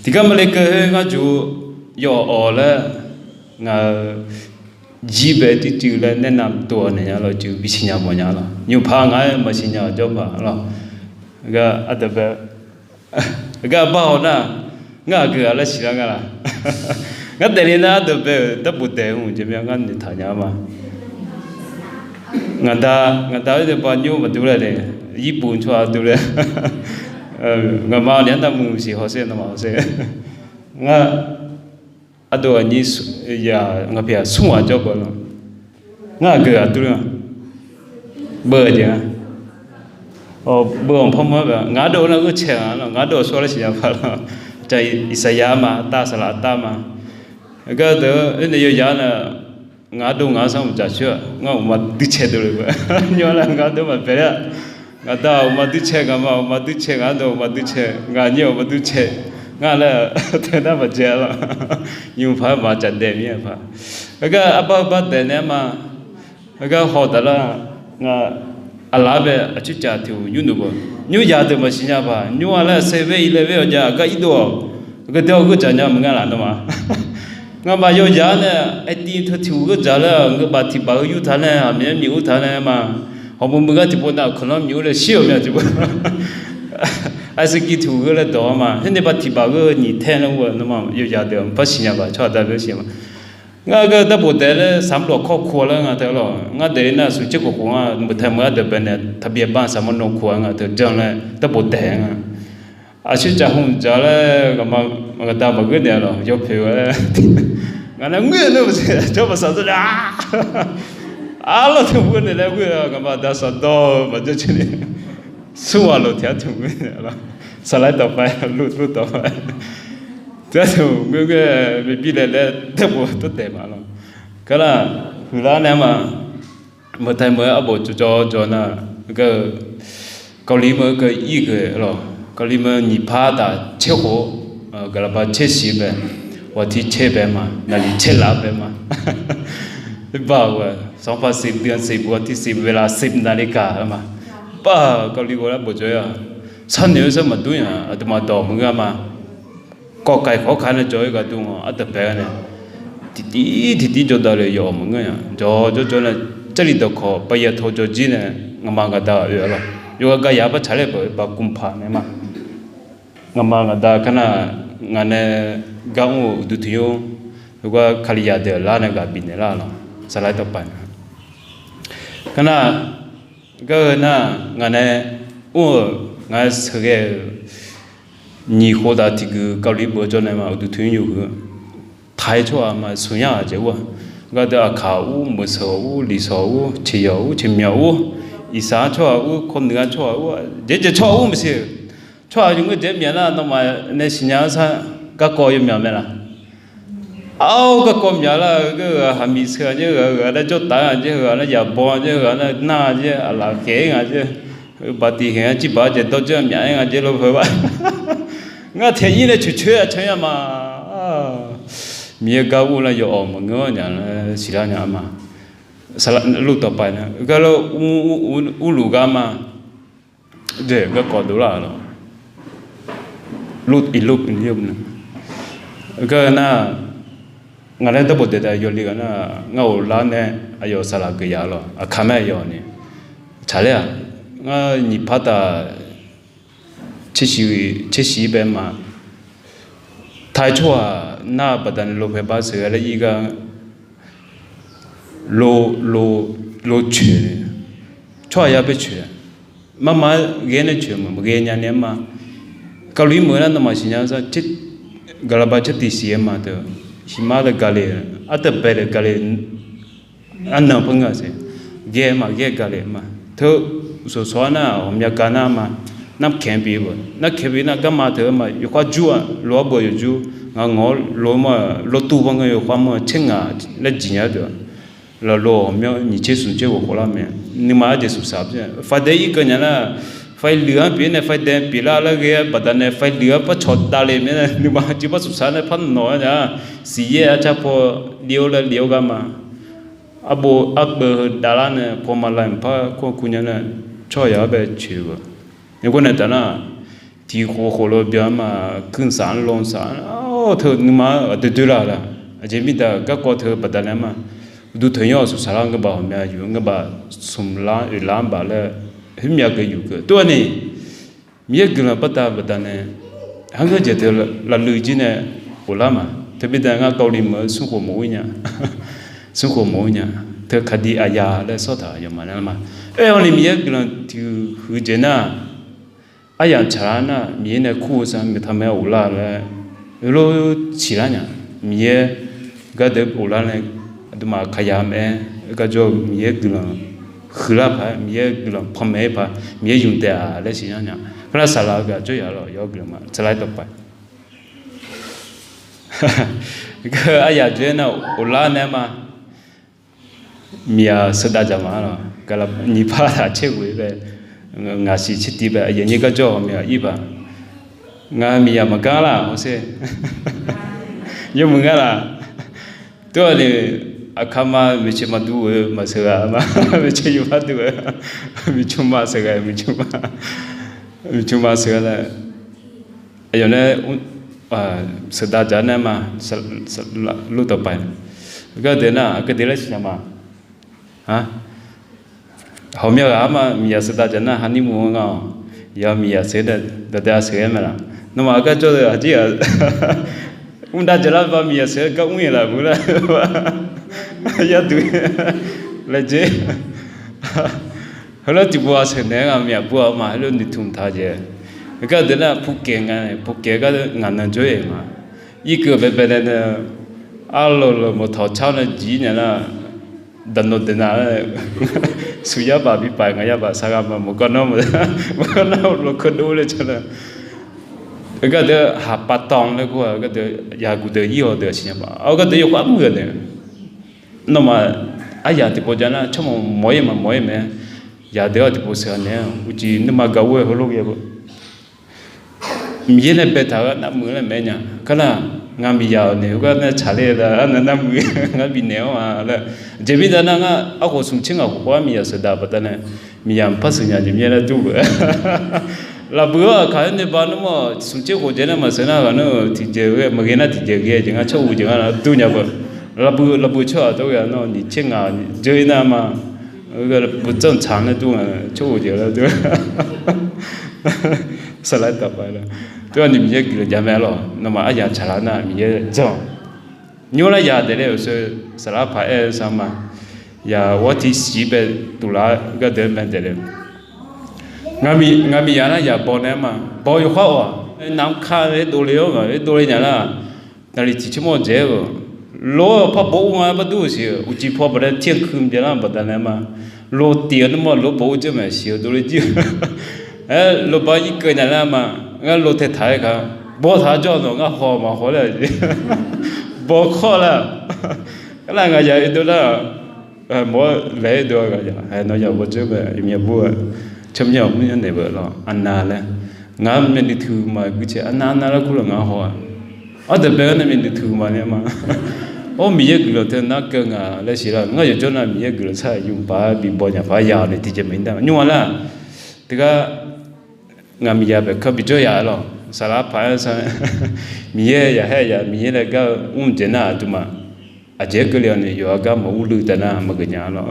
thì cái mà lấy cái ngã chú yo là ngã chỉ về thì chữ là nên làm tua này nhá, rồi chữ bị sinh nhật mọi nhá rồi, nhiều phá ngã mà sinh nhật cho phá rồi, cái ở đây về, cái bao na ngã cái là xí ngã là, ngã đây là ở đây về, tập bút đề không, chỉ biết ngã đi thằng nhá mà, ngã ta thì bao nhiêu mà tu lại đấy, ít buồn cho tu lại, ngã mà liền ta muốn xí họ xem nó mà xem, ngã ở đâu anh ya ngã bây giờ xuống ở chỗ nào, ngã cái tu lại, bơi chứ, bơi ông phong mà ngã đâu nó cứ chèn ngã đâu xóa là xí nhà phải là, chạy Isaiah mà ta sẽ là ta mà, cái đó cái này giờ là ngã đâu ngã sao mà chả chưa, ngã mà đi chơi đâu rồi, nhớ là ngã đâu mà phải là, ngã đâu mà đi chơi mà đi chơi ngã đâu mà đi chơi, ngã nhiều mà đi chơi, ngã là thế nào mà chơi là, nhưng phải mà chặt đệm như phải, cái apa đệm này mà, cái họ đã là ngã Allah be achu cha thu yunu bo nyu ya de ma sinya ba nyu ala 7-11 ja ka ido ka de ko cha nya mga la no ma nga ba yo ya ne ati thu ko ja la nga ba ti ba yu tha ne a mye mi u tha ne ma ho mo mga ti po na khon myu le shi yo mya ti bo a se ki thu ko le do ma he ne ba ti ba ko ni the no wo no ma yo ya de ba sinya ba cha da le shi ma ngã cái đáp bộ đề là sắm đồ kho khua là ngã thế rồi ngã đề là sự chết của ngã một thằng ngã đề bên này thà biệt ban sắm nông khua ngã thế chẳng là đáp bộ đề ngã à chứ chẳng không chẳng là mà người ta mà cái này rồi do phiếu là ngã nó nguyên nó mà cho mà sao thế à lo thì cái này là cái mà đã sao đó mà cho chuyện này xua lo theo thùng cái này là sao lại tập phải lút tập phải thế thì cái bị là tập bộ tốt đẹp mà luôn, cái là hồi đó này mà một thầy mới ở bộ cho na cái Cao Lý mới cái ý cái rồi Cao Lý mới nhị phá đã chế hộ cái là ba chế xí về và thì chế về mà là đi chế lá về mà bảo vậy xong phải xí tiền xí và thì xí về là xí na đi cả mà ba Cao Lý gọi là bộ chơi à sao nếu sao mà tôi à tôi mà đổ một cái mà có cái khó khăn là chơi cái đúng không? ở tập bé này thì cho taเลยยอมมั้งอ่ะcho là cái gì đó khó bây giờ thôi cho gì này ngắm cái đó rồi là rồi cái nhà bắt chả lẽ bà cũng phá này mà ngắm cái đó cái nào ngày này gạo đủ thiếu rồi cái khali nhà để lá này cái pin này là sao lại tập bài cái nào cái nào ngày này ngày sau cái你活到这个高丽博州呢嘛，我都推有个，太错啊嘛，孙亚这个，我的考乌、木草乌、李草乌、七药乌、青苗乌，一啥错乌，可能错乌，这错乌没事，错用个这面啦，那么那新疆啥个高有面没啦？个高面啦，个还没车这个那就打这个那也包这个那拿这老给啊这。把地下几把这都这面啊，这老婆吧，我天一来去吹吹嘛啊，米高乌了有嘛，我讲了其他人嘛，啥路到白呢？个了乌路干嘛？对，个搞多了咯，路一路一路呢，个那。我那都不得的，有那个那我老呢，还有啥那个呀咯，啊，看没有呢？查了。你怕他70倍嘛？太错啊！那不但路会把车了一个路去，错也不去，妈妈给你去嘛，不给人家嘛。高丽没那么新疆说这个了把这地些嘛的，起码的高丽，啊得白的高丽，俺那朋友说，给嘛给高丽嘛，头。so na omya kana ma nam kembi bo na kebi na gama the ma yo kwa ju lo bo yo ju nga ngo lo ma lo tu ba nga yo kwa ma chenga la jinya de lo myo ni che sun che wo la me ni ma de su sa bje fa de yi ka nya na fa lua bi ne fa de pi la ge ba da ne fa lua pa chot da le me ni ma ji ba su sa ne phan no nya si ye a cha po liu ga ma abo dala ne po ma la pa ko kunya ne cho ya be chiwa ni ko ne ta na thì hồ lo bia mà cưng sản long sản thơ mà từ từ là chỉ biết là các con thơ bắt đầu mà du thuyền nhau số sáng cái bảo mẹ dùng cái bảo sum làm bảo là hiếm nhà cái dùng cái tôi này mía cái là bắt đầu này hàng cái gì là lười chứ này hồ làm mà thế bây giờ ngay câu đi mà xuống hồ mũi nha xuống hồ mũi nha thế khai đi ai là sao thà vậy mà ông này mía cái là thì hư chế na ai chả na mía này khu sang người ta mới hồ la là rồi chỉ là nhá mía cái đấy hồ la này mà khai mẹ cái chỗ mía cái là hư la phải mía cái là phong mẹ phải mía dùng để là gì nhá cái là sao là cái chỗ nào rồi cái mà sao lại tập phải cái ai chuyện nào hồ la này mà mía sẽ đa dạng mà cái là nhị ba là chơi với về ngã sĩ chết đi về những cái chỗ mía ít ba ngã mía mà cá là không sé nhưng mà ngã là tôi thì akama mình chỉ mà đu mà sửa mà mình chỉ dùng mà đu mình chung mà sửa mình chung mà sửa là giờ này sửa đa dạng này mà lúc tập bài cái đấy là gì mà hả hậu meal mà mình sửa đa dạng là hắn đi mua ngon giờ mình sửa đa sửa mà là nhưng mà cái chỗ là chỉ là đã chỉ là vào mình sửa cái nguyên là bữa là ya tu là chứ hồi đó thì bữa sáng này mình bữa mà hồi đó đi thùng thà chứ cái đó là phụ kiện cái ngàn năm chơi mà ý cái về là alo một thằng cháu nó gì nhá là đàn nó đàn là suya bà bị bài ngay bà sao mà một con nó nó con đu lên cho nó cái đó hạt bát tong đấy của cái đó ya cụ đó yêu đó xin mà cái đó yêu quá mượn đấy nó mà ai thì bây giờ là trong mỗi mà ya đó thì bây giờ này chỉ nó mà gấu hồi lúc vậy mình này bây giờ nằm mượn là mấy nhá cái là ngắm bây giờ nếu cái này trả lời là anh nằm mượn ngắm bị néo mà là chỉ bây giờ là ngã ako sung chinh ako qua mình sẽ đáp bắt này mình làm phát sinh nhà chỉ mình là tu là bữa cái này bạn nó mà sung chinh hồ chế mà sẽ là nó thì chơi mà cái này thì chơi cái chẳng châu chẳng là tu nhà vợ là bữa cho tôi là nó đi chơi à chơi na mà cái bữa正常的tu là châu chơi là tu sao lại tập vậy là tôi anh mình nhớ cái gì mà lo nó mà ai trả lại na mình nhớ cho nhiều là giờ đấy rồi sao lại phải sao mà giờ tôi thì chỉ biết tu là cái đấy mình đấy ngami giờ là giờ bỏ này mà bỏ yêu khó à nắm khá đấy đồ liêu mà đồ liêu nhà là tại vì chỉ một giờ rồi lo phải bỏ mà bắt đầu xíu chỉ phải bắt đầu thiên khung giờ là bắt đầu này mà lo tiền mà lo bỏ chứ mà xíu đồ liêu lo bỏ ít cái này mà ngay lo thế thái cả bỏ thà cho nó ngay họ mà họ là gì bỏ khó là cái là ngay giờ đó là mỗi lễ đó cái giờ hay nói giờ bỏ chứ mà em bùa chấm nhau mới anh này vợ lo anh na là ngay mình đi thử mà cứ chơi anh na là cũng là ngay họ ở đây bây giờ mình đi thử mà này mà mình cái lo thế nó cái ngà là gì là ngay giờ cho nên mình cái lo sai dùng ba bị bỏ nhà phá giàu này thì chỉ mình đó nhưng mà là thì cái ngà mình giờ phải có bị chơi giàu rồi sao là phải sao mình giờ hay giờ mình là cái chế na tụi mà à chế cái liền này giờ cái mà u lư tên na mà cái nhà nó